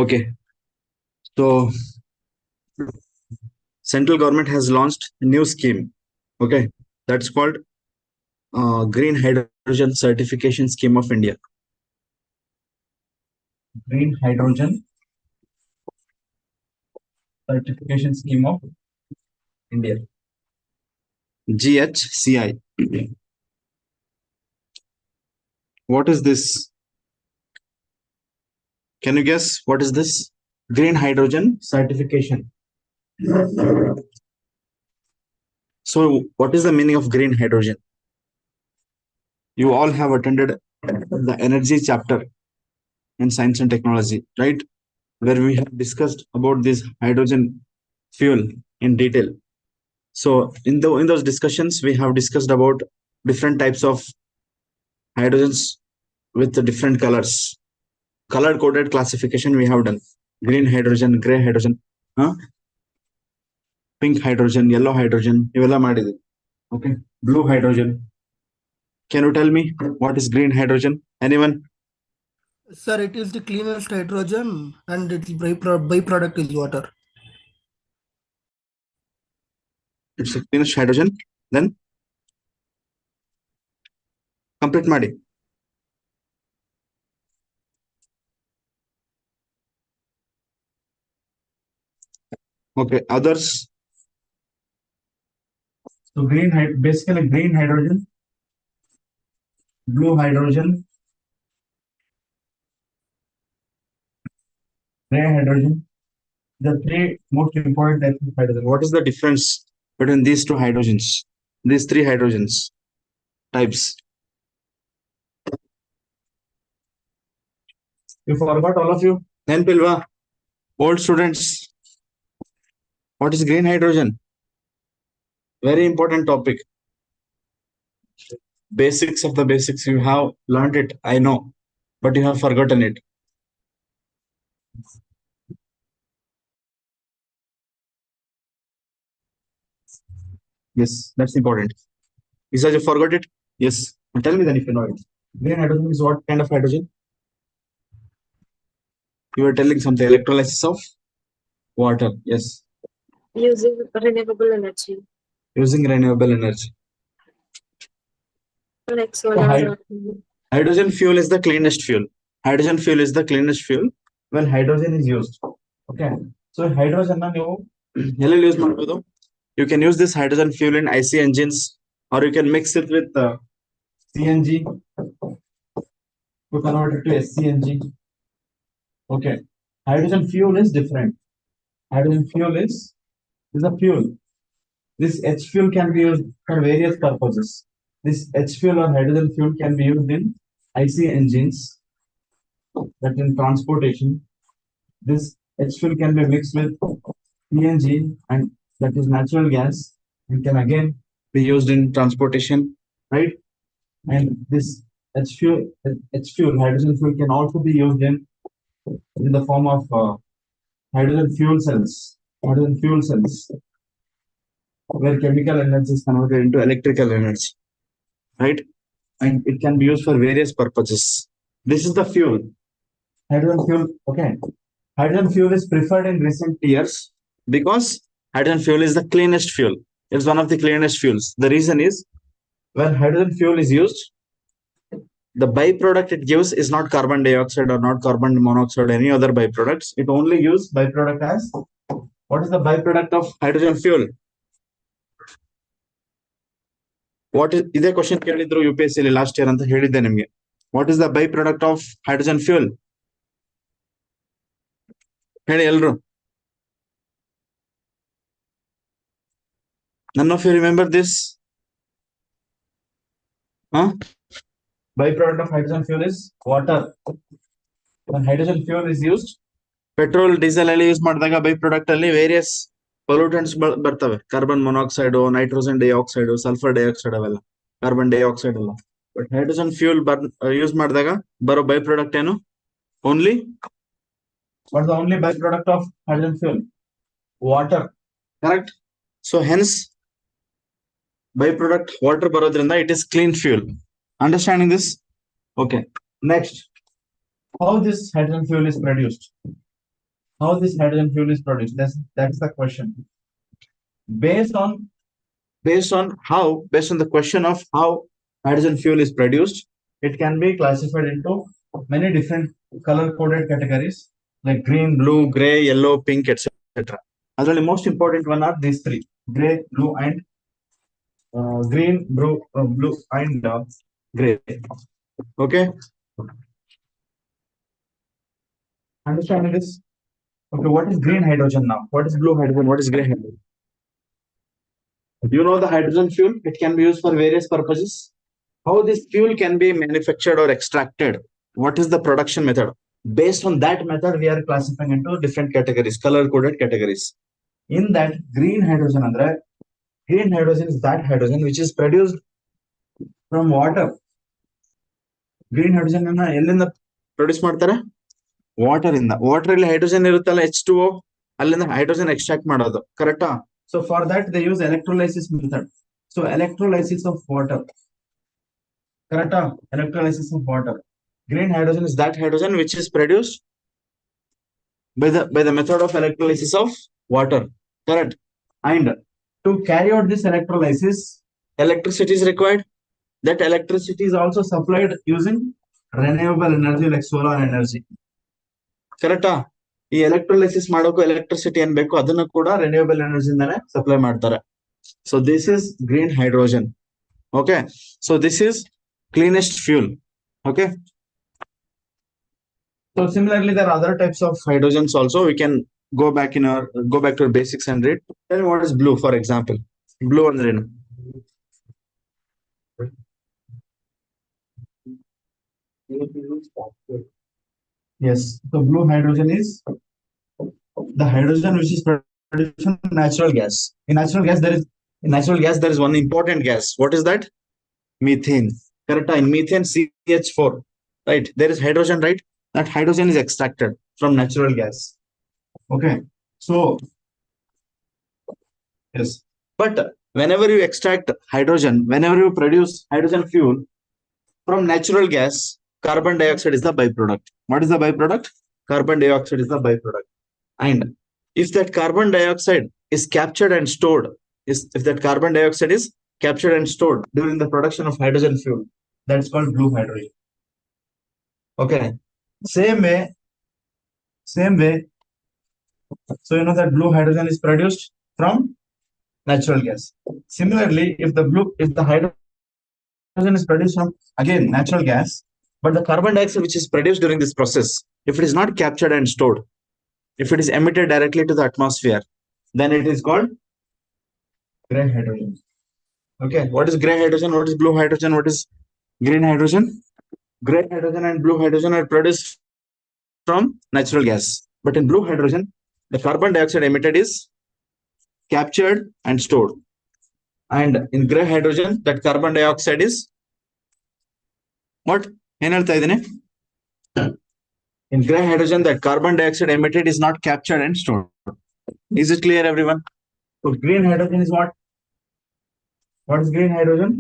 Okay, so central government has launched a new scheme. Okay, that's called Green Hydrogen Certification Scheme of India. Green Hydrogen Certification Scheme of India. GHCI. What is this? Can you guess what is this? Green Hydrogen Certification. So, what is the meaning of green hydrogen? You all have attended the energy chapter in science and technology, right? Where we have discussed about this hydrogen fuel in detail. So, in those discussions, we have discussed about different types of hydrogens with the different colors. Color coded classification we have done. Green hydrogen, gray hydrogen, pink hydrogen, yellow hydrogen, ಇವೆಲ್ಲ ಮಾಡಿದ್ವಿ. Okay, blue hydrogen. Can you tell me what is green hydrogen? Anyone? Sir, it is the cleanest hydrogen and its byproduct is water. It's a cleanest hydrogen. Then complete ಮಾಡಿ. Okay, others. So basically green hydrogen, blue hydrogen, gray hydrogen. The three most important types of hydrogen. What is the difference between these two hydrogens? These three hydrogens types. You forgot all of you? Then Pilva, old students. What is green hydrogen? Very important topic. Basics of the basics. You have learned it, I know, but you have forgotten it. Yes, that's important. Because you forgot it? Yes. Tell me then if you know it. Green hydrogen is what kind of hydrogen? You were telling something, electrolysis of water. Yes. Using renewable energy. Using renewable energy. Like solar. Hydrogen fuel is the cleanest fuel. Hydrogen fuel is the cleanest fuel when hydrogen is used. Okay. So hydrogen you use ಮಾಡ್ಬೋದು. You can use this hydrogen fuel in IC engines, or you can mix it with CNG to convert it to SCNG. Okay. Hydrogen fuel is different. Hydrogen fuel is a fuel. This H fuel can be used for various purposes. This H fuel or hydrogen fuel can be used in IC engines, that in transportation. This H fuel can be mixed with CNG, and that is natural gas, and can again be used in transportation, right? And this H fuel, hydrogen fuel can also be used in the form of hydrogen fuel cells. Hydrogen fuel cells, where chemical energy is converted into electrical energy, right? And it can be used for various purposes. This is the fuel. Hydrogen fuel, okay. Hydrogen fuel is preferred in recent years because hydrogen fuel is the cleanest fuel. It's one of the cleanest fuels. The reason is, when hydrogen fuel is used, the byproduct it gives is not carbon dioxide or not carbon monoxide or any other byproducts. It only gives byproduct as, what is the byproduct of hydrogen fuel? What is ಇದೇ question ಕೇಳಿದ್ರು UPSC ಅಲ್ಲಿ last year ಅಂತ ಹೇಳಿದ್ದೆ ನಿಮಗೆ. What is the byproduct of hydrogen fuel? ಹೇಳಿ ಎಲ್ರು. None of you remember this? Byproduct of hydrogen fuel is water. When hydrogen fuel is used, petrol, diesel ಅಲ್ಲಿ use ಮಾಡಿದಾಗ byproduct ಅಲ್ಲಿ ವೇರಿಯಸ್ ಪೊಲ್ಯೂಟೆಂಟ್ಸ್ ಬರ್ತವೆ. Carbon monoxide, nitrogen dioxide, sulphur dioxide, ಅವೆಲ್ಲ carbon dioxide ಅಲ್ಲ. But hydrogen fuel use ಮಾಡಿದಾಗ ಬರೋ byproduct ಏನು? Only what the only byproduct of hydrogen fuel? Water. Correct. So hence byproduct water ಬರೋದ್ರಿಂದ it is clean fuel. Understanding this? Okay. Next, how this hydrogen fuel is produced? how this hydrogen fuel is produced. That's the question. Based on the question of how hydrogen fuel is produced, it can be classified into many different color coded categories like green, blue, gray, yellow, pink, etc. Adರಲ್ಲಿ most important one are these three: gray, blue, and green, blue, and gray. Okay, understand this? Okay, what is green hydrogen now? What is blue hydrogen? What is gray hydrogen? You know the hydrogen fuel, it can be used for various purposes. How this fuel can be manufactured or extracted? What is the production method? Based on that method, we are classifying into different categories, color-coded categories. In that, green hydrogen is that hydrogen which is produced from water. Green hydrogen ಎಲ್ಲಿಂದ produce ಮಾಡ್ತಾರೆ? Water ಇಂದ. Water ಅಲ್ಲಿ hydrogen ಇರುತ್ತಲ್ಲ, H2O, ಅಲ್ಲಿಂದ hydrogen extract ಮಾಡೋದು. ಕರೆಕ್ಟಾ? So for that they use electrolysis method. So electrolysis of water. Correct? Electrolysis of water. Green hydrogen is that hydrogen which is produced by the method of electrolysis of water. Correct? And to carry out this electrolysis, electricity is required. That electricity is also supplied using renewable energy like solar energy. Correct? ಈ electrolysis ಮಾಡೋಕೆ electricity ಏನ್ ಬೇಕು ಅದನ್ನು ಕೂಡ renewable ಎನರ್ಜಿಯಿಂದಾನೆ supply ಮಾಡ್ತಾರೆ. So this is green hydrogen. Okay, so this is cleanest fuel. Okay, so similarly there are other types of hydrogens also. We can go back to our basics and read. Tell me what is blue, for example. Blue and green. Yes, so blue hydrogen is the hydrogen which is produced from natural gas. In natural gas there is one important gas. What is that? Methane. Correct? In methane, CH4, right? There is hydrogen, right? That hydrogen is extracted from natural gas. Okay, so yes, but whenever you extract hydrogen, whenever you produce hydrogen fuel from natural gas, carbon dioxide is the byproduct. What is the byproduct? Carbon dioxide is the byproduct. And if that carbon dioxide is captured and stored, during the production of hydrogen fuel, that's called blue hydrogen. Okay, same way. So you know that blue hydrogen is produced from natural gas. Similarly, if the hydrogen is produced from again natural gas, but the carbon dioxide which is produced during this process, if it is not captured and stored, if it is emitted directly to the atmosphere, then it is called gray hydrogen. Okay, what is gray hydrogen? What is blue hydrogen? What is green hydrogen? Gray hydrogen and blue hydrogen are produced from natural gas, but in blue hydrogen, the carbon dioxide emitted is captured and stored, and in gray hydrogen, that carbon dioxide is what? In gray hydrogen, that carbon dioxide emitted is not captured and stored. Is it clear, everyone? So green hydrogen is what? What is green hydrogen?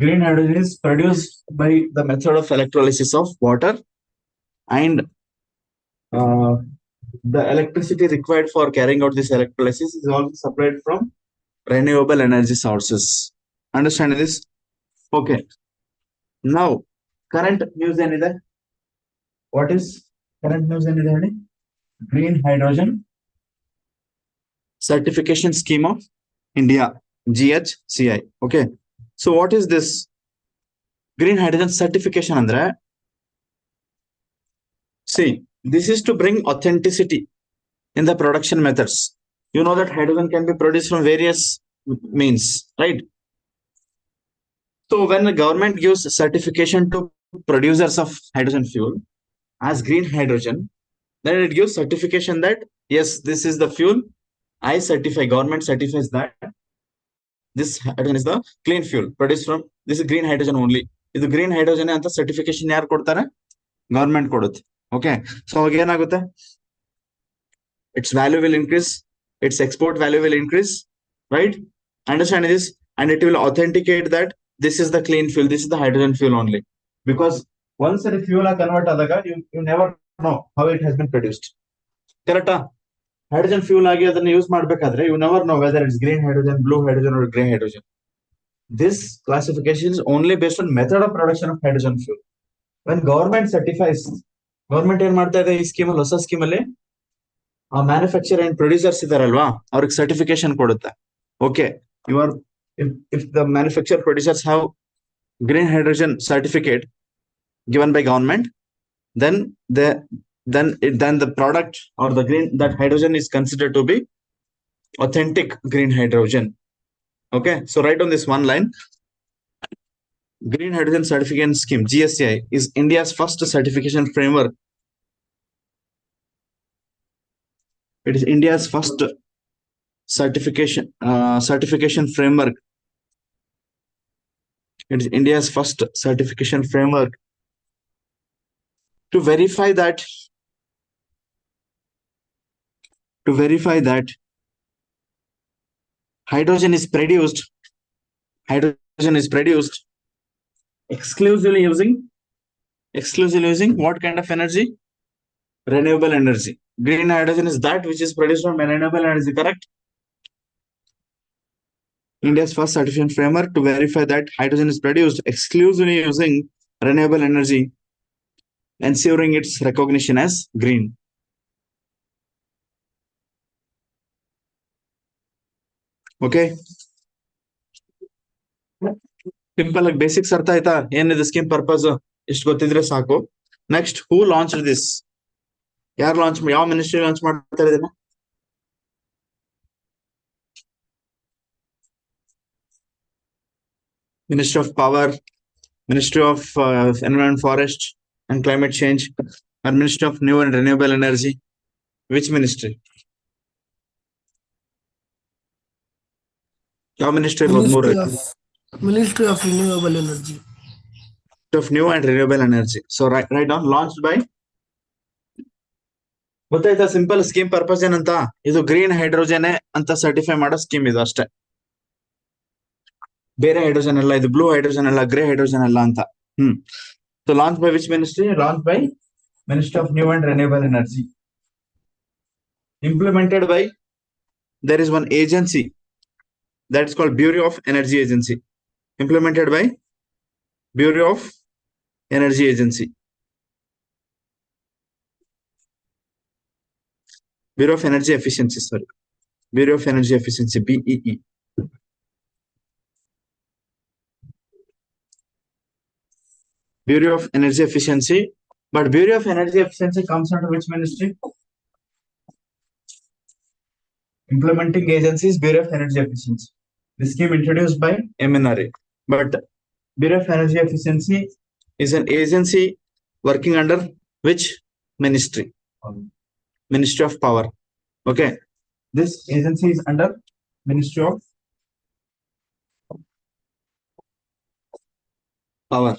Green hydrogen is produced by the method of electrolysis of water, and the electricity required for carrying out this electrolysis is also supplied from renewable energy sources. Understand this? Okay. Now, current news ಏನಿದೆ? What is current news ಏನಿದೆ ಹೇಳಿ? Green hydrogen certification scheme of India, GHCI. Okay, so what is this green hydrogen certification andre? See, this is to bring authenticity in the production methods. You know that hydrogen can be produced from various means, right? So when the government gives certification to producers of hydrogen fuel as green hydrogen, then it gives certification that yes, this is the fuel I certify, government certifies that this hydrogen is the clean fuel produced from this is green hydrogen only. Idu green hydrogen anta certification yaru kodtare? Government kodutte. Okay, so again agutte, its value will increase, its export value will increase, right? Understand this? And it will authenticate that this is the clean fuel, this is the hydrogen fuel only, because once a fuel convert adaga, you never know how it has been produced. Correct? Hydrogen fuel ಆಗಿ ಅದನ್ನ use ಮಾಡಬೇಕಾದ್ರೆ you never know whether it's green hydrogen, blue hydrogen or gray hydrogen. This classification is only based on method of production of hydrogen fuel. When government certifies, government ಏನ್ ಮಾಡ್ತಾ ಇದೆ ಈ scheme ಅಲ್ಲಿ, ಹೊಸ scheme ಅಲ್ಲಿ ಆ manufacture and producers ಇದಾರಲ್ವಾ ಅವ್ರಿಗೆ certification ಕೊಡುತ್ತೆ. Okay, you are if the manufacturer producers have green hydrogen certificate given by government, then the product or the green, that hydrogen is considered to be authentic green hydrogen. Okay, so write on this one line. Green hydrogen certification scheme, GSCI, is India's first certification framework. It is India's first certification framework. It is India's first certification framework to verify that hydrogen is produced exclusively using what kind of energy? Renewable energy. Green hydrogen is that which is produced from renewable energy, correct? India's first certification framework to verify that hydrogen is produced exclusively using renewable energy, ensuring its recognition as green. Okay, simple like basics ಅರ್ಥ ಆಯ್ತಾ? ಏನಿದೆ scheme purpose ಇಷ್ಟು ಗೊತ್ತಿದ್ರೆ ಸಾಕು. Next, who launch this? ಯಾರು launch, ಯಾವ ministry launch ಮಾಡ್ತಾರೆ ಇದನ್ನ? Ministry of Power, Ministry of Environment, Forest and Climate Change, or Ministry of New and Renewable Energy? Which ministry? Your ministry Ministry of Renewable Energy. Of New and Renewable Energy. So write down, launched by. ಗೊತ್ತಾಯ್ತಾ? Simple scheme purpose ಏನಂತ? ಇದು green hydrogen ಅಂತ certify ಮಾಡೋ scheme ಇದು ಅಷ್ಟೇ. ಬೇರೆ hydrogen ಅಲ್ಲ, ಇದು ಬ್ಲೂ ಹೈಡ್ರೋಜನ್ ಅಲ್ಲ, ಗ್ರೇ ಹೈಡ್ರೋಜನ್ ಅಲ್ಲ ಅಂತ. So launched by which ministry? Launched by Ministry of New and Renewable Energy. Implemented by, there is one agency that is called Bureau of Energy Agency. Implemented by Bureau of Energy Agency. Bureau of Energy Efficiency, sorry. Bureau of Energy Efficiency, BEE. Bureau of Energy Efficiency. But Bureau of Energy Efficiency comes under which ministry? Implementing agency is Bureau of Energy Efficiency. The scheme introduced by MNRA. But Bureau of Energy Efficiency is an agency working under which ministry? Ministry of Power. Okay. This agency is under Ministry of Power.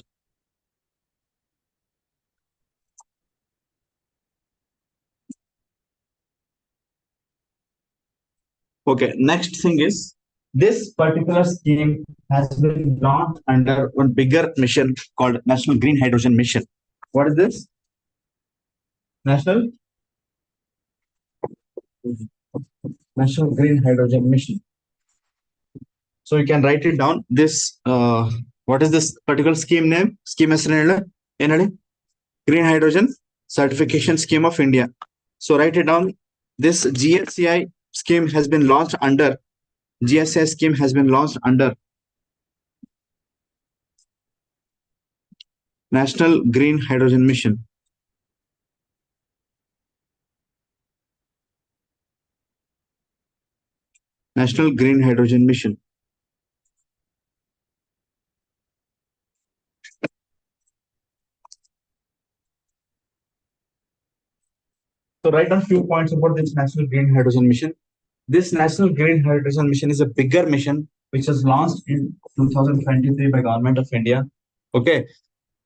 Okay, next thing is, this particular scheme has been launched under one bigger mission called National Green Hydrogen Mission. What is this? National Green Hydrogen Mission. So you can write it down. This what is this particular scheme name? Scheme is Green Hydrogen Certification Scheme of India. So write it down. This GSCI scheme has been launched under National Green Hydrogen Mission. National Green Hydrogen Mission. So write down few points about this National Green Hydrogen Mission. This National Green Hydrogen Mission is a bigger mission which was launched in 2023 by Government of India. Okay,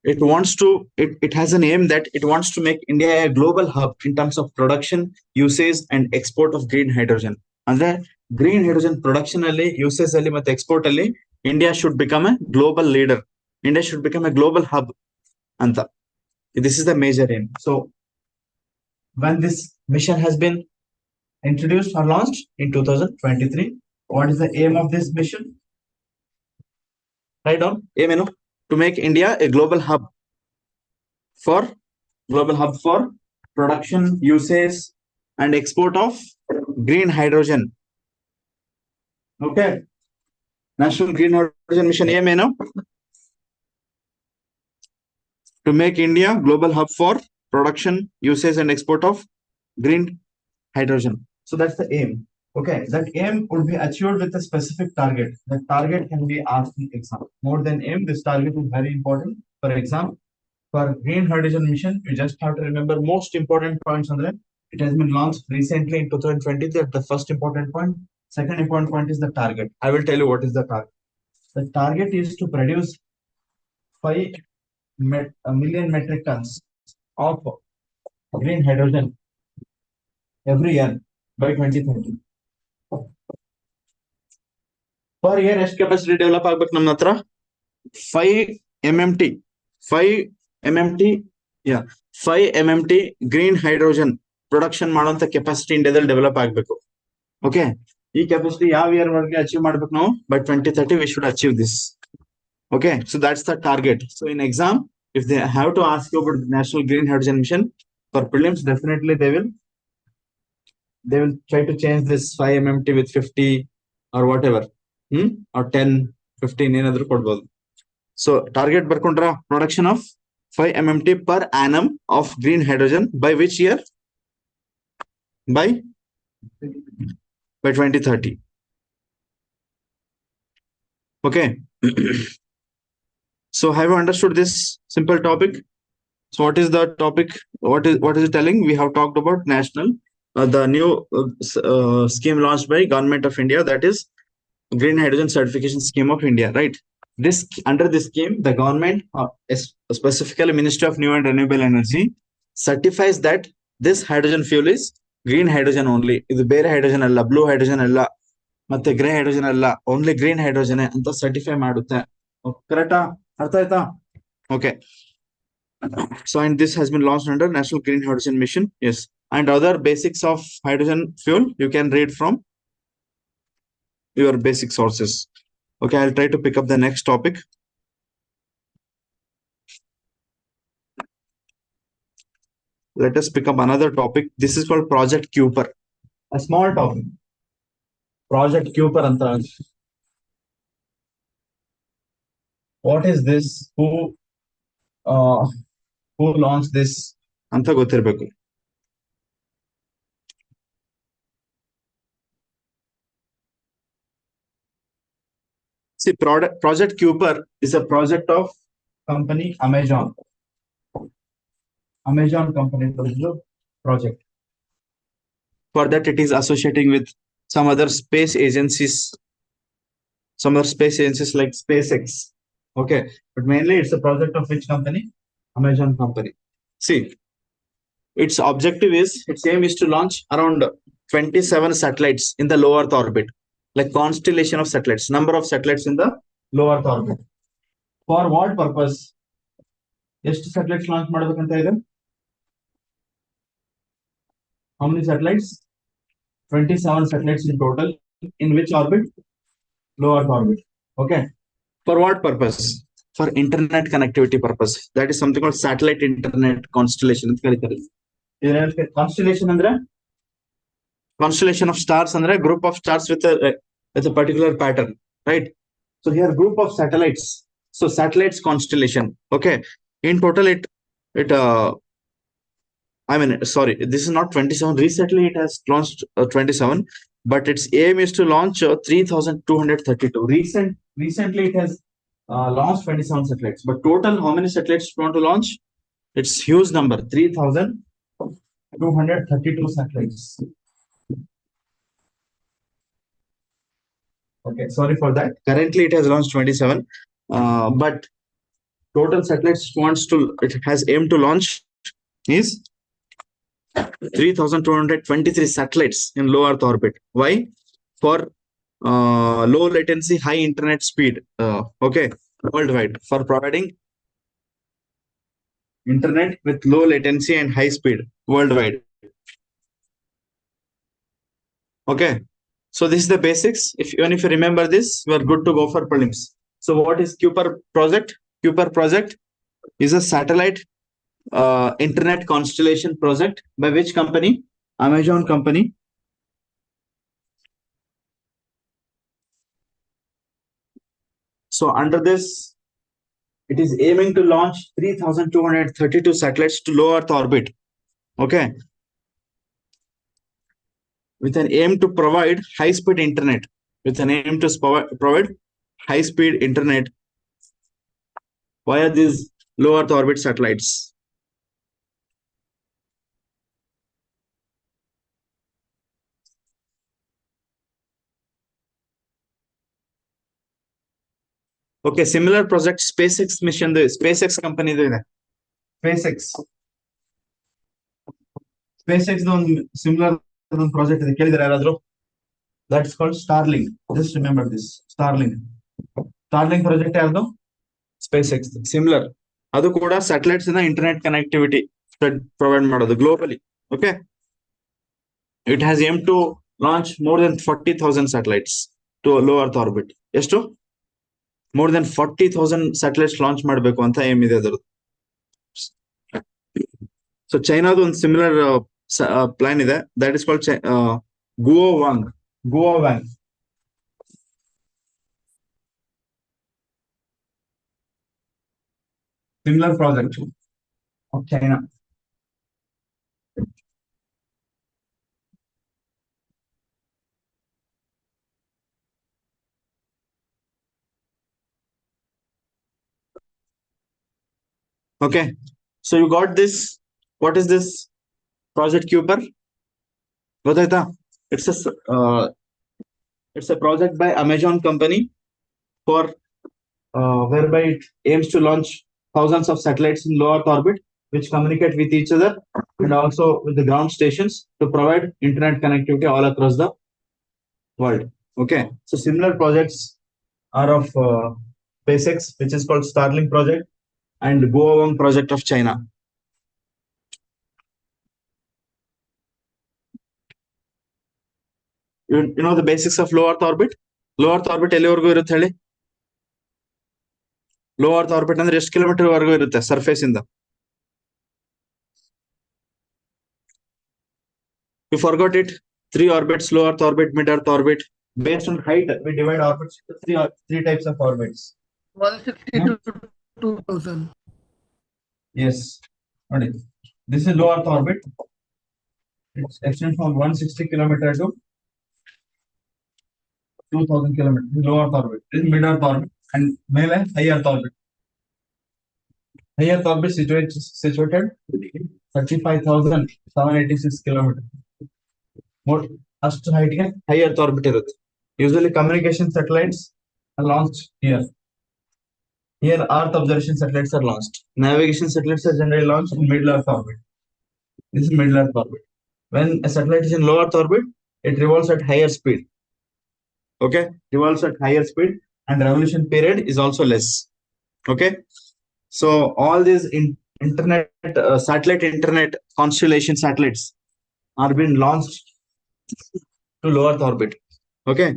it has an aim that it wants to make India a global hub in terms of production, usage and export of green hydrogen. Andre green hydrogen production alli, usage alli matte export alli India should become a global leader. India should become a global hub anta. This is the major aim. So when this mission has been introduced or launched in 2023. What is the aim of this mission? Write down aim, to make India a global hub for production, usage, and export of green hydrogen. Okay. National Green Hydrogen Mission aim, to make India global hub for production, usage, and export of green hydrogen. So that's the aim. Okay, that aim would be achieved with a specific target. The target can be asked in exam. More than aim, this target is very important. For example, for green hydrogen mission, you just have to remember most important points on that. It has been launched recently in 2020. That's the first important point. Second important point is the target. I will tell you what is the target. The target is to produce 5 million metric tons of green hydrogen every year by 2030. Per year, ಎಷ್ಟು capacity develop ಆಗ್ಬೇಕು ನಮ್ಮ ಹತ್ರ? 5 MMT green hydrogen production ಮಾಡುವಂತ capacity ಇಂಡಿಯಾದಲ್ಲಿ develop ಆಗಬೇಕು. Okay, ಈ capacity ಯಾವ year ವರೆಗೆ ಅಚೀವ್ ಮಾಡ್ಬೇಕು ನಾವು? By 2030 we should achieve this. Okay, so that's the target. So in exam, if they have to ask you about the National Green Hydrogen Mission for prelims, definitely they will try to change this 5 MMT with 50 or whatever, or 10, 15 ಏನಾದ್ರೂ ಕೊಡ್ಬೋದು. So target ಬರ್ಕೊಂಡ್ರ production of 5 MMT per annum of green hydrogen by which year? By 2030. Okay. So have you understood this simple topic? So what is the topic? What is it telling? We have talked about national, the new scheme launched by Government of India, that is Green Hydrogen Certification Scheme of India, right? This under this scheme, the government, specifically Ministry of New and Renewable Energy, certifies that this hydrogen fuel is green hydrogen only. Idu bere hydrogen alla, blue hydrogen alla, matte grey hydrogen alla, only green hydrogen anta certify ಮಾಡುತ್ತೆ. Correct? ಅರ್ಥ ಆಯ್ತಾ? Okay. So, and this has been launched under National Green Hydrogen Mission. Yes. And other basics of hydrogen fuel you can read from your basic sources. Okay, I'll try to pick up the next topic. Let us pick up another topic. This is called Project Kuiper. A small topic. Project Kuiper anta. What is this? Who launched this? Anta ಗೊತ್ತಿರಬೇಕು. See, Project Kuiper is a project of company Amazon. Amazon company project. For that, it is associating with some other space agencies like SpaceX. Okay, but mainly it's a project of which company? Amazon company. See, its objective is, its aim is to launch around 27 satellites in the low Earth orbit, like constellation of satellites, number of satellites in the low Earth orbit. For what purpose? ಎಷ್ಟು satellites launch ಮಾಡಬೇಕಂತ ಇದೆ? How many satellites? 27 satellites in total. In which orbit? Low Earth orbit. Okay. For what purpose? For internet connectivity purpose. That is something called satellite internet constellation. Constellation andre? Constellation of stars andre group of stars with a particular pattern, right? So here group of satellites. So satellites constellation. Okay. In total sorry, this is not 27. Recently it has launched 27, but its aim is to launch 3,232. Recently it has launched 27 satellites, but total how many satellites you want to launch? It's huge number, 3,232 satellites. Okay, sorry for that. Currently it has launched 27, but total satellites it has aimed to launch is 3,223 satellites in low Earth orbit. Why? For low latency, high internet speed. Okay, worldwide, for providing internet with low latency and high speed worldwide. Okay. So this is the basics. Even if you remember this, you are good to go for prelims. So what is Kuiper project? Kuiper project is a satellite internet constellation project by which company? Amazon company. So under this, it is aiming to launch 3,232 satellites to low Earth orbit. Okay. With an aim to provide high-speed internet. With an aim to provide high-speed internet via these low Earth orbit satellites. Okay, similar project SpaceX mission, the SpaceX company, SpaceX. SpaceX similar project that's called Starlink. Just remember this, Starlink. Starlink project SpaceX. Similar. Adu kuda satellites in the internet connectivity provide ಮಾಡೋದು globally. Okay. It has aimed to launch more than 40,000 satellites to a low Earth orbit. ಎಷ್ಟು? More than 40,000 satellites launch ಮಾಡಬೇಕು ಅಂತ aim ಇದೆ ಅದರದ್ದು. So Chinaದು ಒಂದು similar plan ಇದೆ. That is called Guowang. Guowang. Similar project of China. Okay, so you got this. What is this project Kuiper? It's a project by Amazon company for whereby it aims to launch thousands of satellites in low Earth orbit, which communicate with each other and also with the ground stations to provide internet connectivity all across the world. Okay, so similar projects are of SpaceX, which is called Starlink project, and Guowang project of China. You know the basics of low Earth orbit? Low Earth orbit ಎಲ್ಲಿವರೆಗೂ ಇರುತ್ತೆ ಹೇಳಿ? Low Earth orbit ಅಂದ್ರೆ ಎಷ್ಟು kilometre ವರೆಗೂ ಇರುತ್ತೆ surface ಇಂದ? You forgot it. 3 orbits: low Earth orbit, mid Earth orbit. Based on height, we divide orbits into three types of orbits. 160 to 2000. Yes. This is low Earth orbit. It's extends from 160 kilometer to 2,000 kilometers. Low Earth orbit. This is mid Earth orbit and high Earth orbit. High Earth orbit situated 35,786 kilometers. More ಅಷ್ಟು height ಗೆ high Earth orbit ಇರುತ್ತೆ. Usually communication satellites are launched here. Here Earth observation satellites are launched. Navigation satellites are generally launched in middle Earth orbit. This is middle Earth orbit. When a satellite is in low Earth orbit, it revolves at higher speed. Okay, revolves at higher speed, and revolution period is also less. Okay, so all these satellite internet constellation satellites are being launched to low Earth orbit. Okay,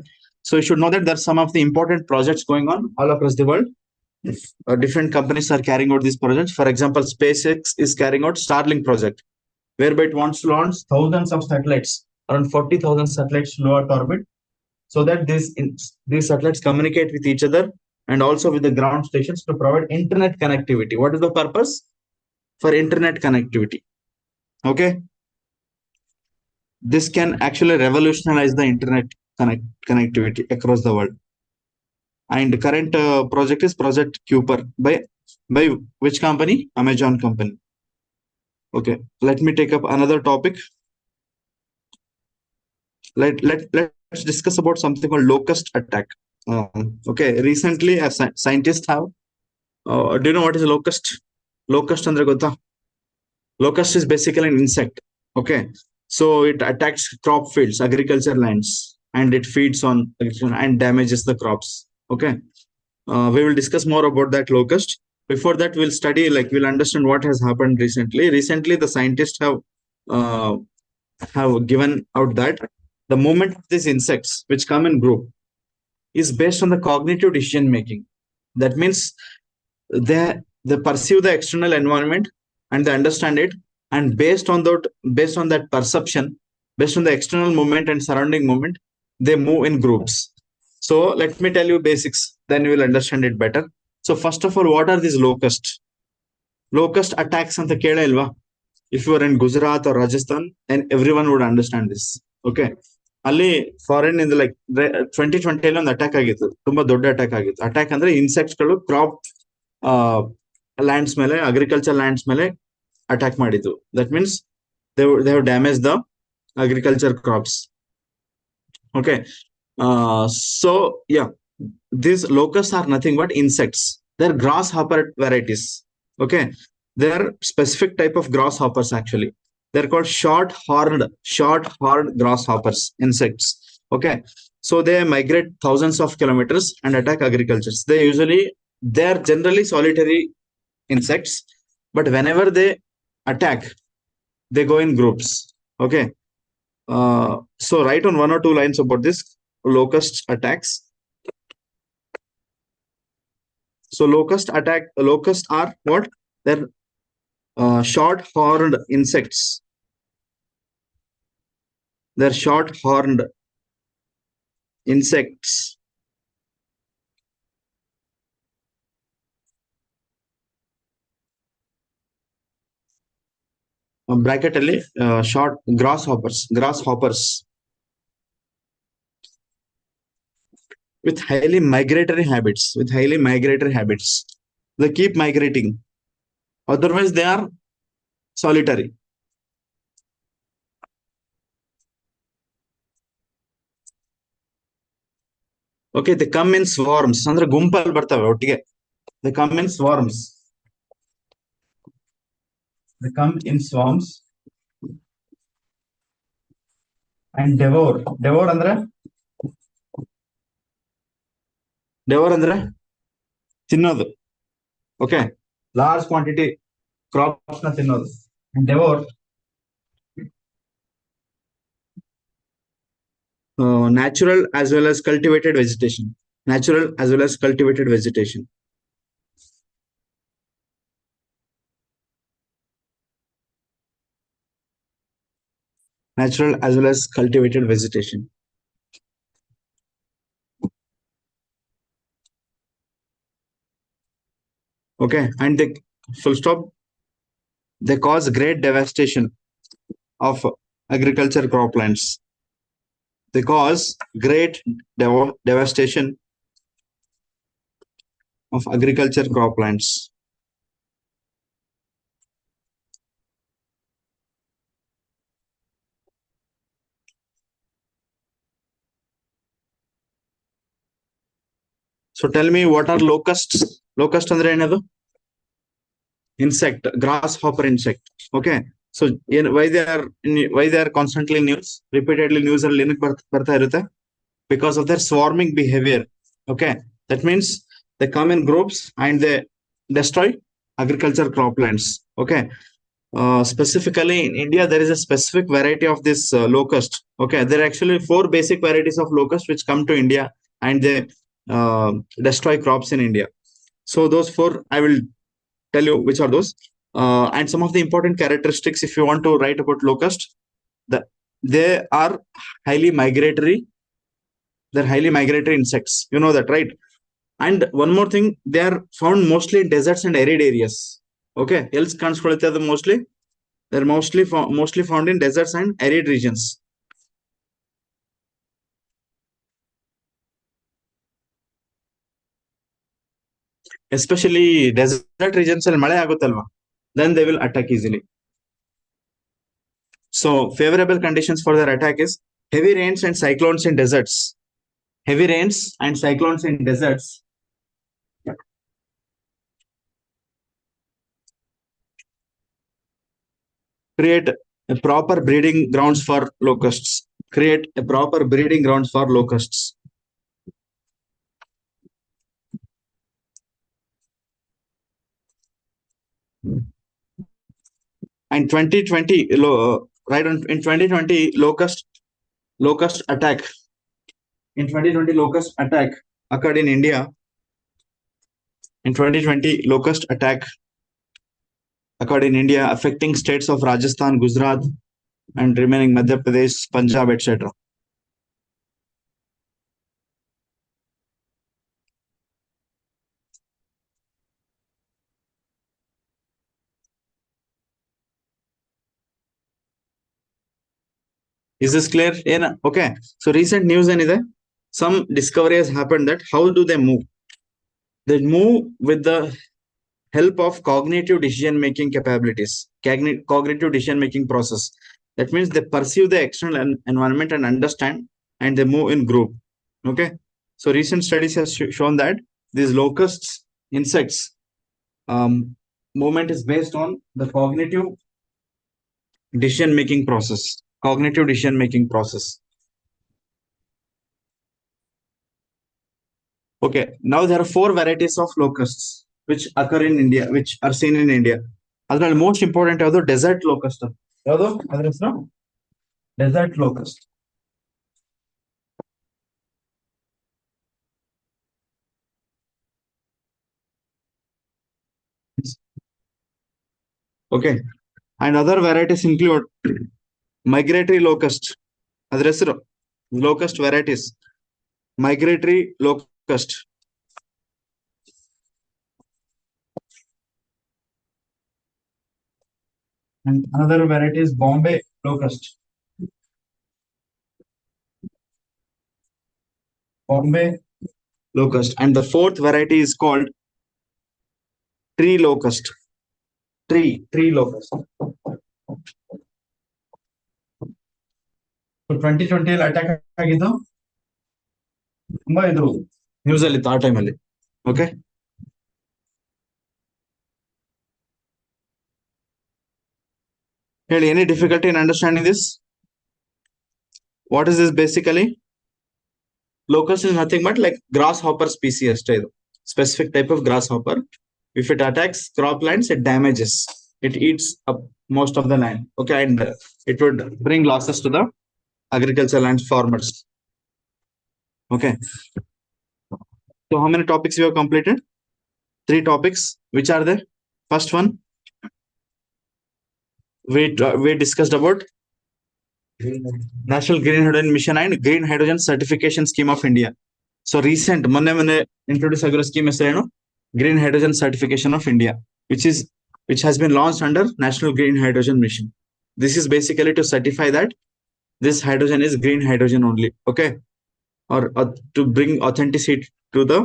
so you should know that there are some of the important projects going on all across the world. Different companies are carrying out these projects. For example, SpaceX is carrying out Starlink project, whereby it wants to launch thousands of satellites, around 40,000 satellites to low Earth orbit, so that these satellites communicate with each other and also with the ground stations to provide internet connectivity. What is the purpose? For internet connectivity. Okay. This can actually revolutionize the internet connectivity across the world. And the current project is Project Kuiper by which company? Amazon company. Okay, let me take up another topic. Let's discuss about something called locust attack. Okay, recently scientists have do you know what is a locust? Locust andre gotta? Locust is basically an insect. Okay, so it attacks crop fields, agriculture lands, and it feeds on and damages the crops. Okay, we will discuss more about that locust. Before that, we'll study, we'll understand what has happened recently. Recently, the scientists have given out that the movement of these insects which come in group is based on the cognitive decision making. That means they perceive the external environment and they understand it, and based on that perception, based on the external movement and surrounding movement, they move in groups. So let me tell you basics, then you will understand it better. So first of all, what are these locust attacks anta kela ilva? If you are in Gujarat or Rajasthan, then everyone would understand this. Okay, ಅಲ್ಲಿ foreign ಇಂದ like 2020 ಒಂದು attack ಆಗಿತ್ತು, ತುಂಬಾ ದೊಡ್ಡ attack ಆಗಿತ್ತು. Attack ಅಂದ್ರೆ insects ಗಳು crop lands ಮೇಲೆ, ಅಗ್ರಿಕಲ್ಚರ್ ಲ್ಯಾಂಡ್ಸ್ ಮೇಲೆ ಅಟ್ಯಾಕ್ ಮಾಡಿದ್ದು. That means they have damaged the agriculture crops. Okay, so yeah, these locusts are nothing but insects. They're grasshopper varieties. Okay, they are specific type of grasshoppers. Actually, they're called short-horned grasshoppers, insects. Okay, so they migrate thousands of kilometers and attack agricultures. They're generally solitary insects, but whenever they attack, they go in groups. Okay, so write on 1 or 2 lines about this locust attacks. So locusts are what? They're short-horned insects. They're short-horned insects. Bracket ಅಲ್ಲಿ short grasshoppers with highly migratory habits. They keep migrating. Otherwise, they are solitary. Okay, they come in swarms. ಅಂದ್ರೆ ಗುಂಪಲ್ಲಿ ಬರ್ತವೆ ಒಟ್ಟಿಗೆ. They come in swarms. And devour ಅಂದ್ರೆ ತಿನ್ನೋದು. Okay, large quantity crops na ತಿನ್ನೋದು. And devour natural as well as cultivated vegetation. Natural as well as cultivated vegetation. Natural as well as cultivated vegetation. Okay, and they full stop. They cause great devastation of agriculture croplands. They cause great devastation of agriculture croplands. So tell me, what are locusts? Locust andre enadu? Insect, grasshopper insect. Okay, so why they are constantly repeatedly news ಅಲ್ಲಿ ಏನಕ್ಕೆ ಬರ್ತಾ ಇರುತ್ತೆ? Because of their swarming behavior. Okay, that means they come in groups and they destroy agriculture croplands. Okay, specifically in India, there is a specific variety of this locust. Okay, there are actually 4 basic varieties of locust which come to India and they destroy crops in India. So those 4, I will tell you which are those, and some of the important characteristics if you want to write about locust. They are highly migratory. They're highly migratory insects. You know that, right? And one more thing, they are found mostly in deserts and arid areas. Okay, else ಕಾಣಿಸ್ಕೊಳ್ಳುತ್ತೆ ಅದು mostly. They're mostly found in deserts and arid regions. Especially desert regions ಅಲ್ಲಿ ಮಳೆ ಆಗುತ್ತಲ್ವಾ, then they will attack easily. So favorable conditions for their attack is heavy rains and cyclones in deserts. Heavy rains and cyclones in deserts create a proper breeding grounds for locusts. And 2020, right on, in 2020, locust attack. In 2020, locust attack occurred in India. In 2020, locust attack occurred in India, affecting states of Rajasthan, Gujarat, and remaining Madhya Pradesh, Punjab, etc. Is this clear? Yeah, okay. So recent news and some discovery has happened that how do they move? They move with the help of cognitive decision making capabilities, cognitive decision making process. That means they perceive the external environment and understand, and they move in group. Okay. So recent studies have shown that these locusts, insects, movement is based on the cognitive decision making process. Cognitive decision making process. Okay, now there are 4 varieties of locusts which occur in India, which are seen in India. Adರಲ್ಲಿ most important ಯಾವುದು desert locust. ಯಾವುದು ಅದರ ಹೆಸರು? Desert locust. Okay, and other varieties include migratory locust. ಅದರ ಹೆಸರು locust varieties. Migratory locust. And another variety is Bombay locust. Bombay locust. And the 4th variety is called tree locust. Tree locust. So 2020 attack ಆಗಿದ್ದು ತುಂಬಾ ಇದು news ಅಲ್ಲಿ ಇತ್ತು ಆ ಟೈಮಲ್ಲಿ. Okay, ಹೇಳಿ, any difficulty in understanding this? What is this basically? Locust is nothing but like grasshopper species ಅಷ್ಟೇ ಇದು. Specific type of grasshopper. If it attacks croplands, it damages. It eats up most of the land. Okay, and it would bring losses to the agricultural land farmers. Okay. So how many topics we have completed? 3 topics. Which are they? First one, we discussed about National Green Hydrogen Mission and Green Hydrogen Certification Scheme of India. So recent, ಮೊನ್ನೆ introduce ಆಗಿರೋ scheme ಹೆಸರೇನು? Green Hydrogen Certification of India, which has been launched under National Green Hydrogen Mission. This is basically to certify that this hydrogen is green hydrogen only. Okay, or to bring authenticity to the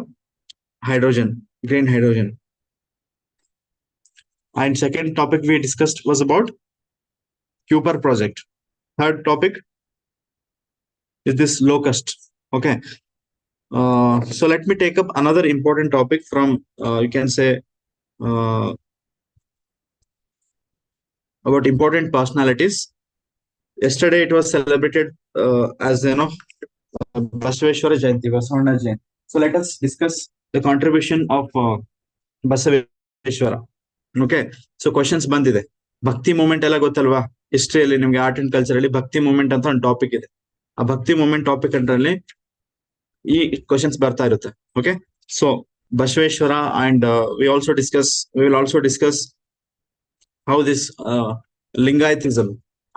hydrogen, green hydrogen. And second topic we discussed was about Cooper project. Third topic is this locust. Okay, so let me take up another important topic from you can say about important personalities. Yesterday it was celebrated as Basaveshwara Jayanti, Basavana Jayanti. So let us discuss the contribution of Basaveshwara. Okay, so questions ಬಂದಿದೆ. ಭಕ್ತಿ moment ಎಲ್ಲ ಗೊತ್ತಲ್ವಾ? ಹಿಸ್ಟ್ರಿಯಲ್ಲಿ ನಿಮ್ಗೆ art and culture ಅಲ್ಲಿ ಭಕ್ತಿ moment ಅಂತ ಒಂದು topic ಇದೆ. ಆ ಭಕ್ತಿ ಮೂಮೆಂಟ್ ಟಾಪಿಕ್ ಅಂದ್ರಲ್ಲಿ ಈ ಕ್ವಶನ್ಸ್ ಬರ್ತಾ ಇರುತ್ತೆ. Okay, so Basaveshwara and we will also discuss how this Lingayatism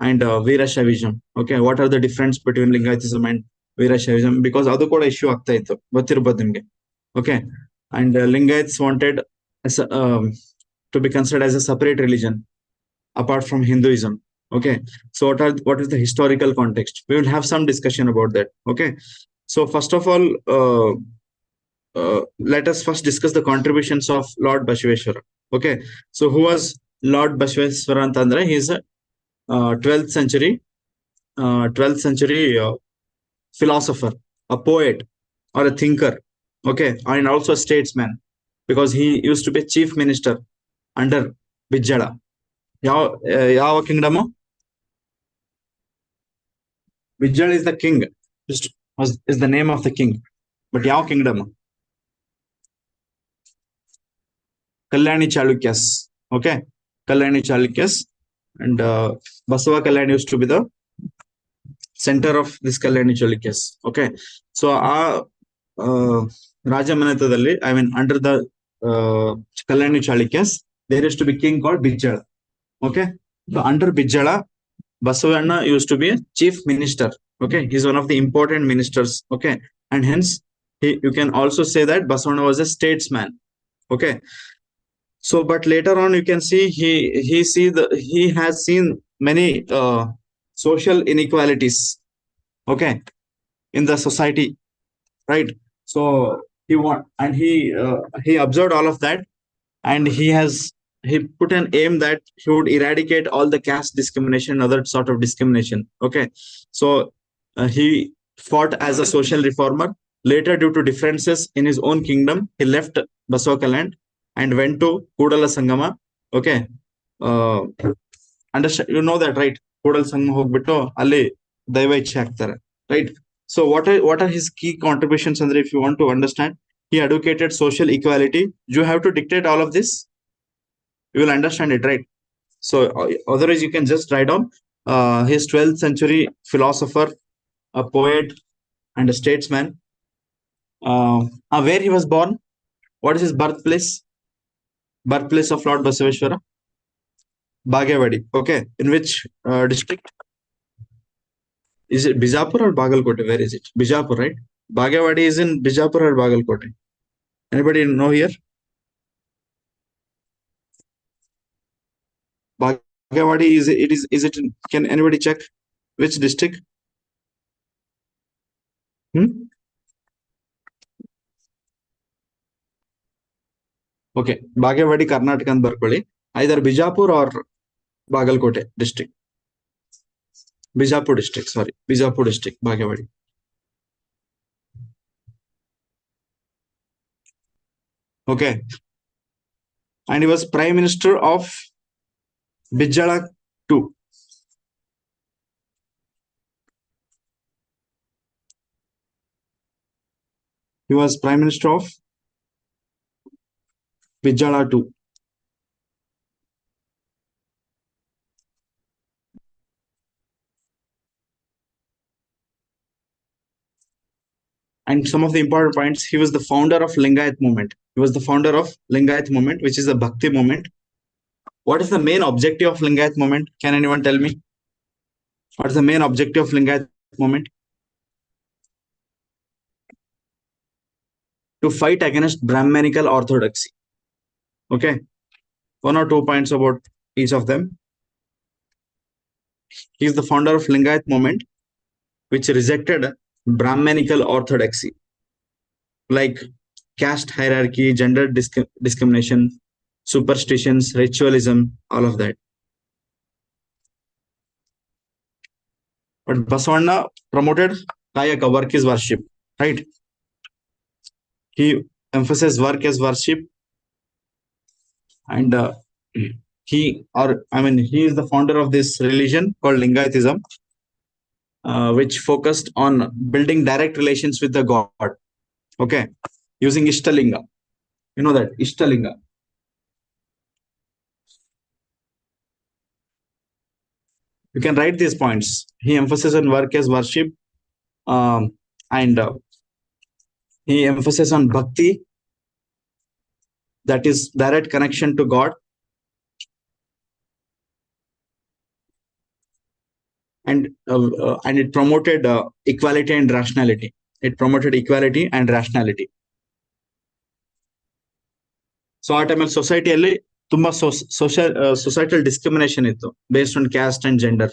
and Veerashaivism. Okay, what are the difference between Lingayatism and Veerashaivism? Because ಅದು ಕೂಡ ಇಶ್ಯೂ ಆಗ್ತಾ ಇತ್ತು, ಗೊತ್ತಿರ್ಬೋದು ನಿಮ್ಗೆ. Okay, and Lingayats wanted to be considered as a separate religion apart from Hinduism. Okay, so what is the historical context? We will have some discussion about that. Okay, so first of all, let us first discuss the contributions of Lord Basaveshwara. Okay, so who was Lord Basaveshwara ಅಂತಂದ್ರೆ? he is a 12th century philosopher, a poet or a thinker. Okay, and also a statesman, because he used to be chief minister under Vijayanagar. ಯಾವ kingdom? Vijayanagar is the king, is the name of the king, but ಯಾವ kingdom? Kalyani Chalukyas. Okay, Kalyani Chalukyas, and Basava Kalyani used to be the center of this Kalyani Chalukyas. Okay, so Rajamanatadalli, I mean, under the Kalyani Chalukyas, there used to be king called Bijjala. Okay, so under Bijjala, Basavanna used to be a chief minister. Okay, he's one of the important ministers. Okay, and hence you can also say that Basavanna was a statesman. Okay, so but later on you can see he has seen many social inequalities. Okay, in the society, right? So he observed all of that, and he put an aim that he would eradicate all the caste discrimination and other sort of discrimination. Okay, so he fought as a social reformer. Later, due to differences in his own kingdom, he left Basavakaland and went to Kudala Sangama. Okay, uh, understand, you know that, right? Kudala Sangama ಹೋಗ್ಬಿಟ್ಟು ಅಲ್ಲಿ ದೈವ ಇಚ್ಛೆ ಆಗ್ತಾರೆ, right? So what are his key contributions? And if you want to understand, he advocated social equality. You have to dictate all of this. You will understand it, right? So otherwise you can just write down his 12th century philosopher, a poet, and a statesman. Where he was born, what is his birthplace of Lord Basaveshwara? Bagewadi. Okay, in which district? Is it Bijapur or Bagalkote? Where is it? Bijapur, right? Bagewadi is in Bijapur or Bagalkote? Anybody know here? Bagewadi is it in, can anybody check which district? Okay, Bagewadi Karnataka and Barkoli, either Bijapur or Bagalkote district. Bijapur district, sorry, Bijapur district, Bagewadi. Okay, and he was Prime Minister of Bijjala too. He was Prime Minister of Bijjala too. And some of the important points, he was the founder of Lingayat movement. He was the founder of Lingayat movement, which is a Bhakti movement. What is the main objective of Lingayat movement? Can anyone tell me? What is the main objective of Lingayat movement? To fight against Brahmanical orthodoxy. Okay, 1 or 2 points about each of them. He is the founder of Lingayat movement, which rejected Brahmanical orthodoxy, like caste hierarchy, gender discrimination, superstitions, ritualism, all of that. But Basavanna promoted Kayaka, work is worship, right? He emphasizes work as worship, and he is the founder of this religion called Lingayatism, which focused on building direct relations with the god. Okay, using Ishtalinga. You know that Ishtalinga. You can write these points. He emphasizes on work as worship, and he emphasizes on bhakti, that is direct connection to God, and it promoted equality and rationality. It promoted equality and rationality. So ಆ ಟೈಮಲ್ಲಿ ಸೊಸೈಟಿಯಲ್ಲಿ ತುಂಬಾ societal discrimination ಇತ್ತು based on caste and gender,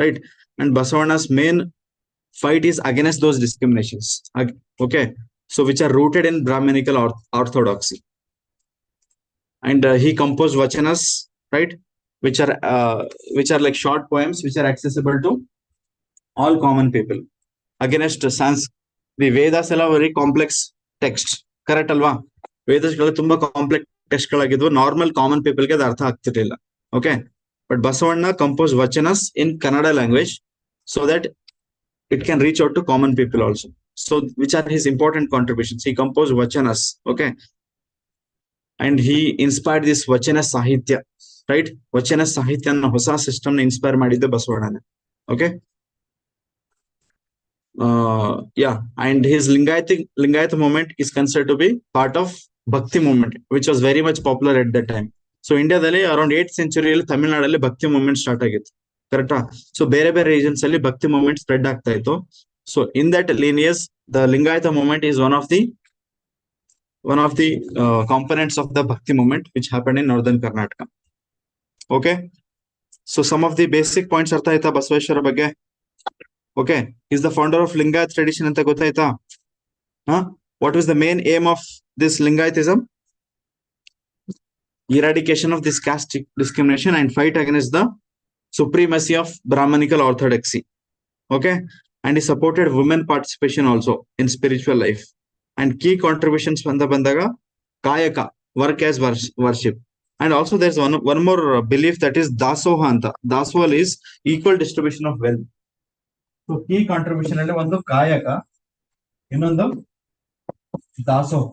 right? And Basavanna's main fight is against those discriminations. Okay, so which are rooted in Brahmanical orthodoxy. And he composed vachanas, right, which are like short poems which are accessible to all common people. Against the Vedas ಎಲ್ಲ very complex text, correct ಅಲ್ವಾ? ವೇದಗಳು ತುಂಬಾ complex text ಗಳಾಗಿದ್ವು, normal common people ಗೆ ಅದು ಅರ್ಥ ಆಗ್ತಿರ್ಲಿಲ್ಲ. Okay, but Basavanna compose vachanas in Kannada language so that it can reach out to common people also. So which are his important contributions? He composed vachanas, okay, and he inspired this vachana sahitya, right? Vachana sahitya na hosa system na inspire ಮಾಡಿದ್ದು ಬಸವಣ್ಣನೇ. Okay, and his Lingayat movement is considered to be part of Bhakti movement, which was very much popular at that time. So Indiaದಲ್ಲಿ around 8th century ತಮಿಳುನಾಡಲ್ಲಿ ಭಕ್ತಿ movement start ಆಗಿತ್ತು, ಕರೆಕ್ಟಾ? So ಬೇರೆ ಬೇರೆ regions ಅಲ್ಲಿ ಭಕ್ತಿ movement spread ಆಗ್ತಾ ಇತ್ತು. So in that lineage, the Lingayata movement is one of the components of the Bhakti movement which happened in northern Karnataka. Okay, so some of the basic points ಅರ್ಥ ಆಯ್ತಾ ಬಸವೇಶ್ವರ ಬಗ್ಗೆ? Okay, is the founder of Lingayat tradition ಅಂತ ಗೊತ್ತಾಯ್ತಾ? What was the main aim of this Lingayatism? Eradication of this caste discrimination and fight against the supremacy of Brahmanical orthodoxy. Okay, and he supported women participation also in spiritual life. And key contributions bandaga kayaka, work as worship. And also there's one more belief, that is dasoha anta. Dasoha is equal distribution of wealth. So key contribution alle ಒಂದು ಕಾಯಕ, ಇನ್ನೊಂದು ದಾಸೋಹ.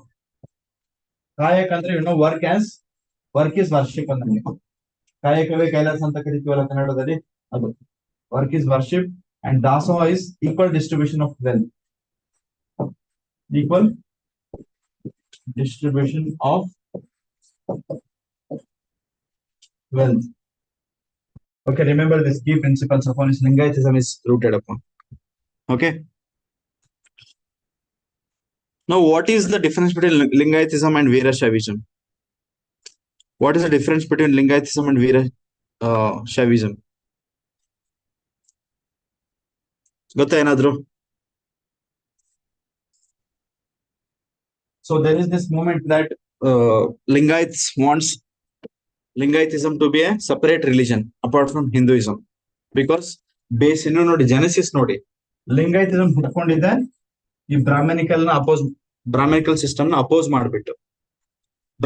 ಕಾಯಕ ಅಂದ್ರೆ work is worship ಅಂದ್ರೆ ಕಾಯಕವೇ ಕೈಲಾಸ ಅಂತ ಕರಿತೀವಲ್ಲ ಕನ್ನಡದಲ್ಲಿ, ಅದು ವರ್ಕ್ ಇಸ್ ವರ್ಷಿಪ್. ಅಂಡ್ ದಾಸೋಹ is equal distribution of wealth. Equal distribution of wealth. Okay, remember this key principles upon which Lingayatism is rooted upon. Okay. Now, what is the difference between Lingayatism and Veerashaivism? What is the difference between Lingayatism and Veerashaivism? ಗೊತ್ತಾ ಏನಾದ್ರು? So there is this movement that Lingayats wants Lingayatism to be a separate religion apart from Hinduism, because base ನೋಡಿ Genesis ನೋಡಿ, Lingayatism ಹುಟ್ಕೊಂಡಿದೆ ಈ ಬ್ರಾಹ್ಮಣಿಕಲ್ system ನ oppose ಮಾಡ್ಬಿಟ್ಟು.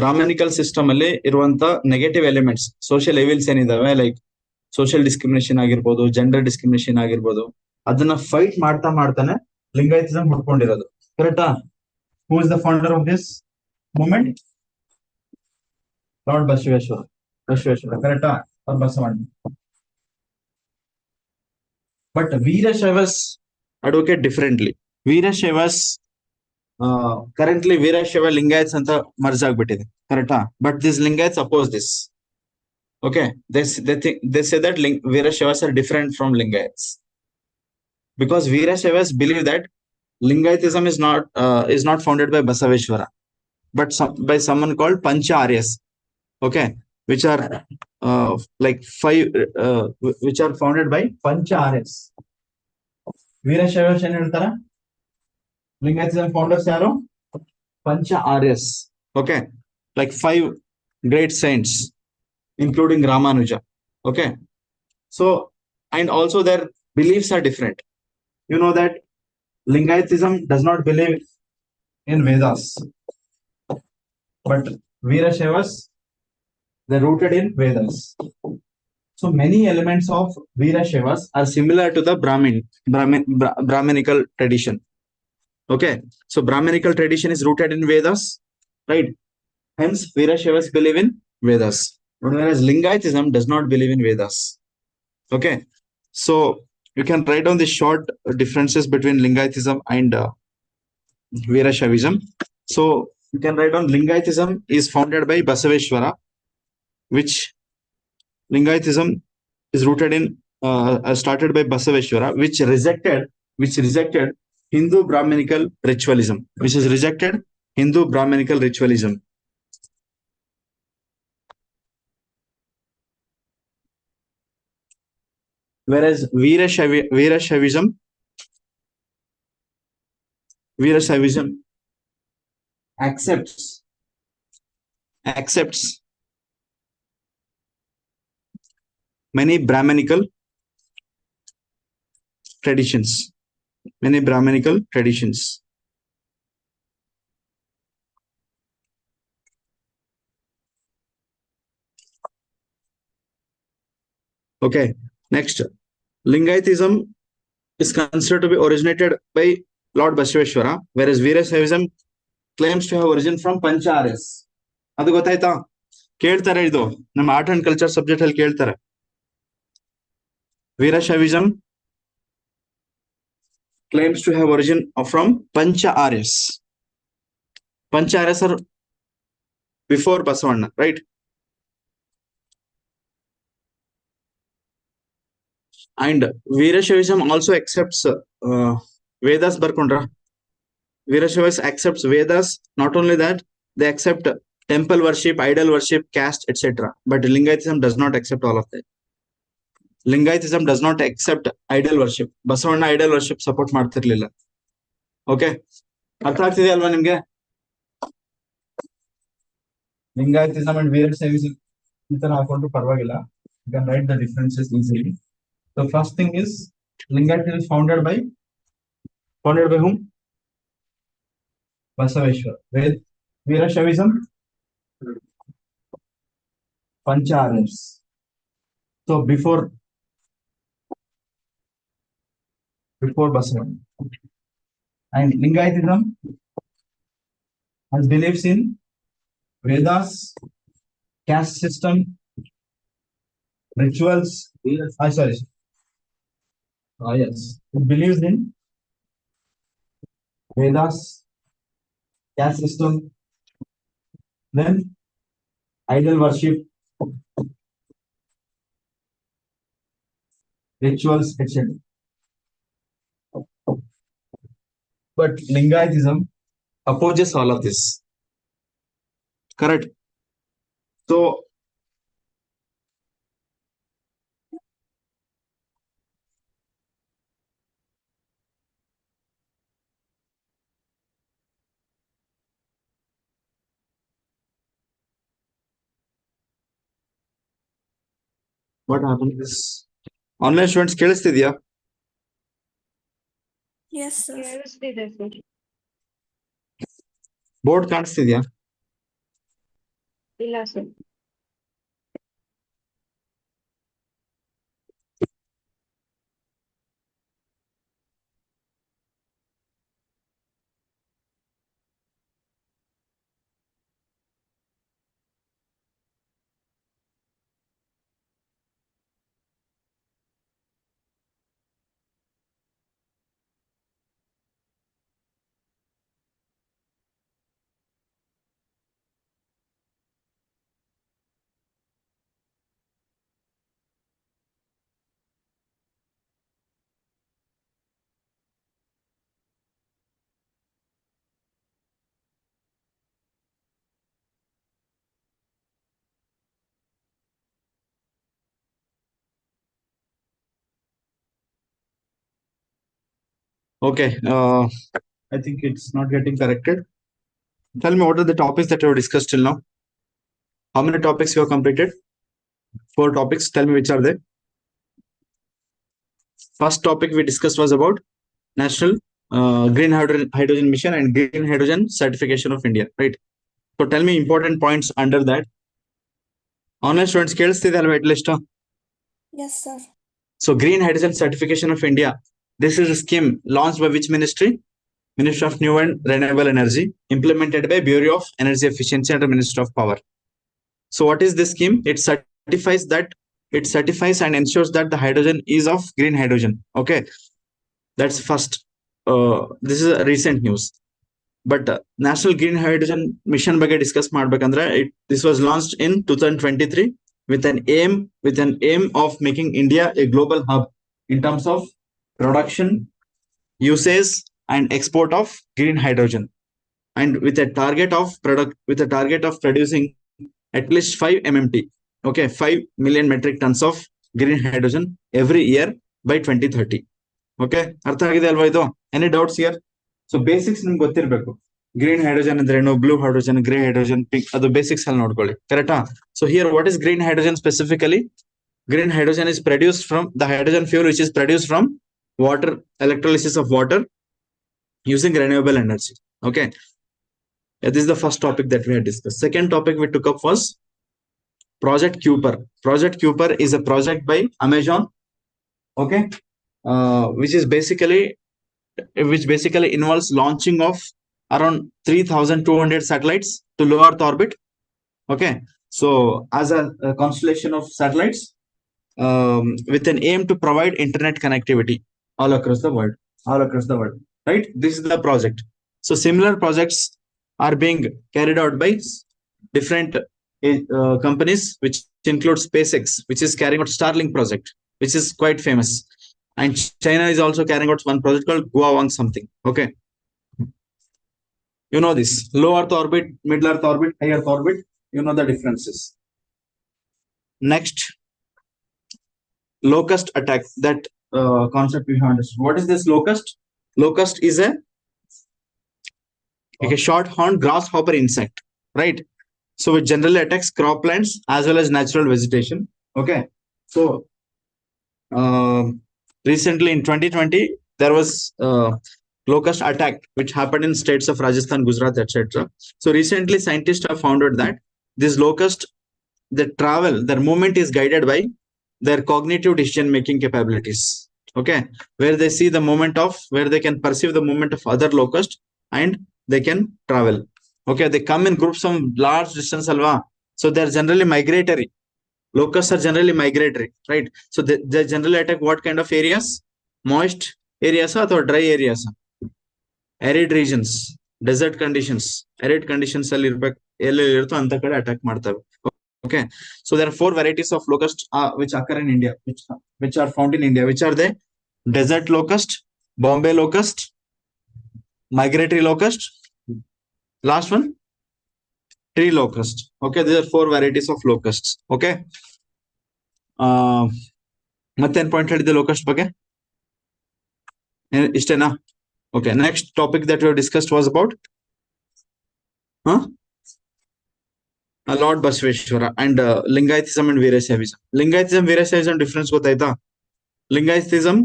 ಬ್ರಾಹ್ಮಣಿಕಲ್ system ಅಲ್ಲಿ ಇರುವಂತ negative elements, social evils ಏನಿದಾವೆ, ಲೈಕ್ ಸೋಷಿಯಲ್ ಡಿಸ್ಕ್ರಿಮಿನೇಷನ್ ಆಗಿರ್ಬೋದು, gender discrimination ಆಗಿರ್ಬೋದು, ಅದನ್ನ ಫೈಟ್ ಮಾಡ್ತಾನೆ ಲಿಂಗಾಯತಿಸಮ್ ಹುಟ್ಕೊಂಡಿರೋದು. ಕರೆಕ್ಟಾ? Who is the founder of this movement? Lord Bashveshwara. Correct? Or Basavana. But Veerashaivas advocate differently. Veerashaivas currently Veerashaiva Lingayats anta merge ಆಗ್ಬಿಟ್ಟಿದೆ. Correct? But these Lingayats oppose this. Okay, they say that Veerashaivas are different from Lingayats, because Veerashaivas believe that Lingayatism is not founded by Basaveshwara, but by someone called Pancha Aryas. Okay, which are like five, which are founded by Pancha Aryas. Veerashaiva ಏನು ಹೇಳ್ತಾರ? Lingayatism founders ಯಾರು? Pancha Aryas. Okay, like 5 great saints, including Ramanuja. Okay, so and also their beliefs are different. You know that Lingayatism does not believe in Vedas, but Veerashaivas, they're rooted in Vedas. So many elements of Veerashaivas are similar to the Brahmanical tradition. Okay, so Brahmanical tradition is rooted in Vedas, right? Hence, Veerashaivas believe in Vedas, whereas Lingayatism does not believe in Vedas. Okay, so you can write down the short differences between Lingayatism and Veerashaivism. So you can write down Lingayatism is founded by Basaveshwara, which Lingayatism is rooted in started by Basaveshwara, which rejected Hindu Brahmanical ritualism, Whereas Veerashaivism accepts many Brahmanical traditions. Okay, next, Lingayatism is considered to be originated by Lord Basaveshwara, whereas Veerashaivism claims to have origin from Pancha Aryas. ಅದು ಗೊತ್ತಾಯ್ತಾ? ಕೇಳ್ತಾರೆ, ಇದು ನಮ್ಮ art and culture subject ಅಲ್ಲಿ ಕೇಳ್ತಾರೆ. Veerashaivism claims to have origin from Pancha Aryas. Pancha Aryas are before Basavanna, right? And Veerashaivism also accepts Vedas Barkundra. Veerashaivism accepts Vedas. Not only that, they accept temple worship, idol worship, caste, etc. But Lingayatism does not accept all of that. Lingayatism does not accept idol worship. Basavanna idol worship support ಮಾಡ್ತಿರ್ಲಿಲ್ಲ. Okay, ಅರ್ಥ ಆಗ್ತಿದೆ ಅಲ್ವಾ ನಿಮ್ಗೆ? Lingayatism and Veerashaivism ಈ ತರ ಹಾಕೊಂಡು ಪರವಾಗಿಲ್ಲ. You can write the differences easily. The first thing is Lingayatism is founded by whom? Basaveshwar. With Veerashaivism, Pancha Aryas. So before Basavanna. And Lingayatism has beliefs in Vedas, caste system, rituals. Yes. It believes in Vedas, caste system, then idol worship, rituals, etc. But Lingayatism opposes all of this. Correct. So what happened is online students ಕೇಳಿಸ್ತಿದ್ಯಾ? Yes, sir. ಕೇಳಿಸ್ತಿದೆ sir. Board ಕಾಣಿಸ್ತಿದ್ಯಾ? ಇಲ್ಲ sir. Okay. I think it's not getting corrected. Tell me, what are the topics that you have discussed till now? How many topics you have completed? 4 topics. Tell me which are they. First topic we discussed was about National Green Hydrogen Mission and Green Hydrogen Certification of India, right? So tell me important points under that. Online students ಕೇಳಿಸ್ತಿದೆ ಅಲ್ವಾ at least? Yes, sir. So Green Hydrogen Certification of India. This is a scheme launched by which ministry? Ministry of New and Renewable Energy, implemented by Bureau of Energy Efficiency under Ministry of Power. So what is this scheme? It certifies and ensures that the hydrogen is of green hydrogen. Okay, that's first. This is a recent news. But National Green Hydrogen Mission ಬಗ್ಗೆ discuss ಮಾಡ್ಬೇಕಂದ್ರೆ this was launched in 2023 with an aim of making India a global hub in terms of production, usage, and export of green hydrogen, and with a target of producing at least 5 MMT, okay, 5 million metric tons of green hydrogen every year by 2030. Okay, ಅರ್ಥ ಆಗಿದೆ ಅಲ್ವಾ ಇದು? Any doubts here? So basics ನಿಮ್ಗೆ ಗೊತ್ತಿರಬೇಕು. Green hydrogen ಅಂದ್ರೇನು, blue hydrogen, grey hydrogen, pink, ಅದು basics ಅಲ್ಲಿ ನೋಡ್ಕೊಳ್ಳಿ. ಕರೆಕ್ಟಾ? So here what is green hydrogen specifically? Green hydrogen is produced from the hydrogen fuel which is produced from water, electrolysis of water using renewable energy. Okay, this is the first topic that we had discussed. Second topic we took up was Project Kuiper. Project Kuiper is a project by Amazon, okay, which basically involves launching of around 3,200 satellites to low Earth orbit. Okay, so as a constellation of satellites with an aim to provide internet connectivity all across the world. all across the world, right? This is the project. So similar projects are being carried out by different companies, which include SpaceX, which is carrying out Starlink project, which is quite famous. And China is also carrying out one project called Guawang something. Okay. You know this. Low Earth orbit, middle Earth orbit, high Earth orbit. You know the differences. Next, locust attack. That concept we have understood. What is this locust? Locust is a short-horned grasshopper insect, right? So it generally attacks croplands as well as natural vegetation. Okay. So recently in 2020, there was locust attack which happened in states of Rajasthan, Gujarat, etc. So recently scientists have found out that this locust, their movement is guided by their cognitive decision making capabilities. Okay, where they see the movement of, where they can perceive the movement of other locusts and they can travel. Okay, they come in groups from large distance, alva. So they're generally migratory. Locusts are generally migratory, right? So they generally attack what kind of areas? Moist areas or dry areas? Arid regions, desert conditions, arid conditions ಅಲ್ಲಿ ಇರುತ್ತೋ ಅಂತ ಕಡೆ attack ಮಾಡ್ತವೆ. Okay, so there are 4 varieties of locust which occur in India, which are found in India. Which are they? Desert locust, Bombay locust, migratory locust, last one, tree locust. Okay, these are 4 varieties of locusts. Okay, ಮತ್ತೇನ್ point ಹೇಳಿದೆ locust ಬಗ್ಗೆ? ಇಷ್ಟೇನಾ? Okay, next topic that we have discussed was about Lord Basaveshwara and Lingayatism and Veerashaivism. Lingayatism, Veerashaivism difference gotaita? Lingayatism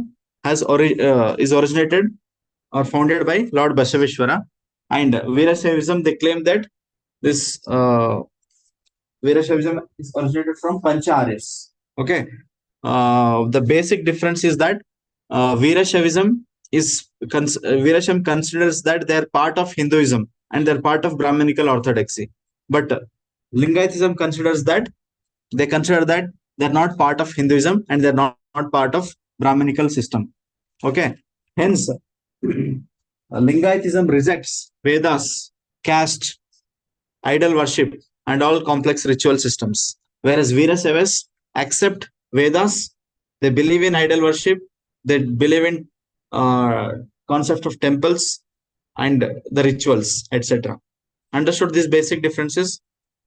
is originated or founded by Lord Basaveshwara, and Veerashaivism, they claim that this Veerashaivism is originated from Pancha Aryas. Okay, the basic difference is that Veerashaivism Veerashaivism considers that they are part of Hinduism and they are part of Brahminical orthodoxy, but Lingayatism considers that they're not part of Hinduism and they're not part of Brahminical system. Okay, hence Lingayatism rejects Vedas, caste, idol worship, and all complex ritual systems, whereas Veerashaivis accept Vedas, they believe in idol worship, they believe in concept of temples and the rituals, etc. Understood these basic differences?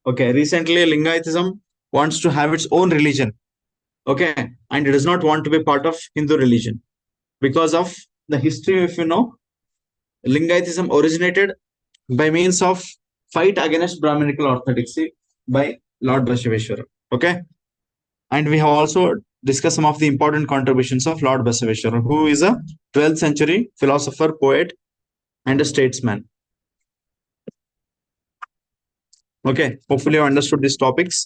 Okay, recently Lingayatism wants to have its own religion. Okay, and it does not want to be part of Hindu religion because of the history. If you know, Lingayatism originated by means of fight against Brahminical orthodoxy by Lord Basaveshwara. Okay, and we have also discussed some of the important contributions of Lord Basaveshwara, who is a 12th century philosopher, poet, and a statesman. Okay, hopefully you understood these topics.